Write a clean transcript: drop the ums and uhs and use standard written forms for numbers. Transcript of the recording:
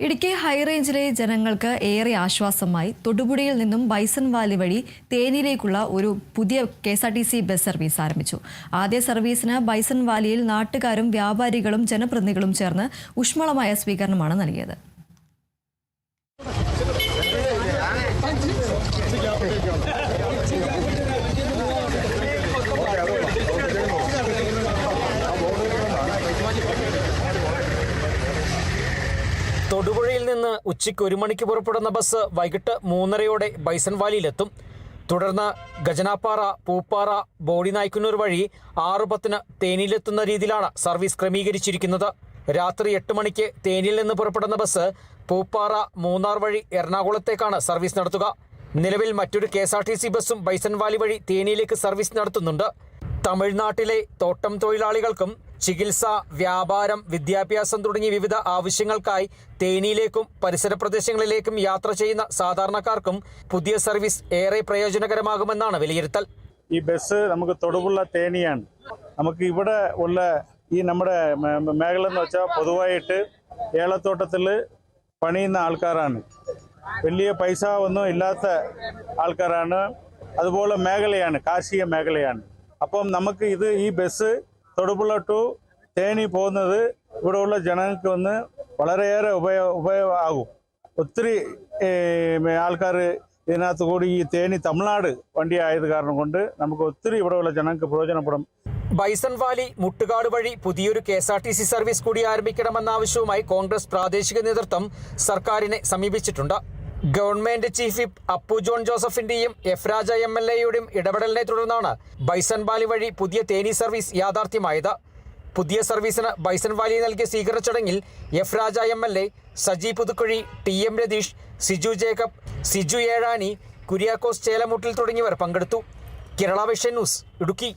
ഇടുക്കി ഹൈറേഞ്ചിലെ ജനങ്ങൾക്ക് ഏറെ ആശ്വാസമായി തൊടുപുഴയിൽ നിന്നും ബൈസൺ വാലി വഴി തേനിയിലേക്കുള്ള ഒരു പുതിയ KSRTC ബസ് സർവീസ് ആരംഭിച്ചു. ആദ്യ സർവീസിന് ബൈസൺ വാലിയിൽ നാട്ടുകാരും വ്യാപാരികളും ജനപ്രതിനിധികളും ചേർന്ന് ഊഷ്മളമായ സ്വീകരണമാണ് നൽകിയത്. തൊടുപുഴയിൽ നിന്ന് ഉച്ചയ്ക്ക് 1 മണിക്ക് പുറപ്പെടുന്ന ബസ് വൈകിട്ട് 3:30 ബൈസൺ വാലിയിലെത്തും. തുടർന്ന് ഗജനാപ്പാറ, പൂപ്പാറ, ബോഡിനായ്ക്കുന്നൂർ വഴി 6:10 തേനിയിലെത്തുന്ന രീതിയിലാണ് സർവീസ് ക്രമീകരിച്ചിരിക്കുന്നത്. രാത്രി 8 മണിക്ക് തേനിയിൽ നിന്ന് പുറപ്പെടുന്ന ബസ് പൂപ്പാറ, മൂന്നാർ വഴി എറണാകുളത്തേക്കാണ് സർവീസ് നടത്തുക. നിലവിൽ മറ്റൊരു KSRTC ബസ്സും ബൈസൺ വാലി വഴി തേനിയിലേക്ക് സർവീസ് നടത്തുന്നുണ്ട്. തമിഴ്നാട്ടിലെ തോട്ടം തൊഴിലാളികൾക്കും ചികിത്സ, വ്യാപാരം, വിദ്യാഭ്യാസം തുടങ്ങിയ വിവിധ ആവശ്യങ്ങൾക്കായി തേനിയിലേക്കും പരിസര പ്രദേശങ്ങളിലേക്കും യാത്ര ചെയ്യുന്ന സാധാരണക്കാർക്കും പുതിയ സർവീസ് ഏറെ പ്രയോജനകരമാകുമെന്നാണ് വിലയിരുത്തൽ. ഈ ബസ് നമുക്ക് തൊടുപുഴ തേനിയാണ്. നമുക്ക് ഇവിടെ ഉള്ള ഈ നമ്മുടെ മേഖല എന്ന് വെച്ചാൽ പൊതുവായിട്ട് ഏലത്തോട്ടത്തിൽ പണിയുന്ന ആൾക്കാരാണ്. വലിയ പൈസ ഒന്നും ഇല്ലാത്ത ആൾക്കാരാണ്. അതുപോലെ മേഖലയാണ്, കാർഷിക മേഖലയാണ്. അപ്പം നമുക്ക് ഈ ബസ് തൊടുപുഴ ടു തേനി പോകുന്നത് ഇവിടെയുള്ള ജനങ്ങൾക്ക് വന്ന് വളരെയേറെ ഉപയോഗമാകും. ഒത്തിരി ആൾക്കാർ ഇതിനകത്ത് കൂടി ഈ തേനി തമിഴ്നാട് വണ്ടി ആയത് കാരണം കൊണ്ട് നമുക്ക് ഒത്തിരി ഇവിടെയുള്ള ജനങ്ങൾക്ക് പ്രയോജനപ്പെടും. ബൈസൺ വാലി മുട്ടുകാട് വഴി പുതിയൊരു KSRTC സർവീസ് കൂടി ആരംഭിക്കണമെന്ന ആവശ്യവുമായി കോൺഗ്രസ് പ്രാദേശിക നേതൃത്വം സർക്കാരിനെ സമീപിച്ചിട്ടുണ്ട്. Government chief whip Appu John ജോസഫിന്റെയും എഫ്രാജ MLAയുടെയും ഇടപെടലിനെ തുടർന്നാണ് ബൈസൺ വാലി വഴി പുതിയ തേനി സർവീസ് യാഥാർത്ഥ്യമായത്. പുതിയ സർവീസിന് ബൈസൺ വാലി നൽകിയ സ്വീകരണ ചടങ്ങിൽ എഫ്രാജ MLA, Saji Puthukkuzhi, TM Ratheesh, Siju Jacob, Siju Ezhani, Kuriakose Chelamuttil തുടങ്ങിയവർ പങ്കെടുത്തു. Kerala Vision News, Idukki.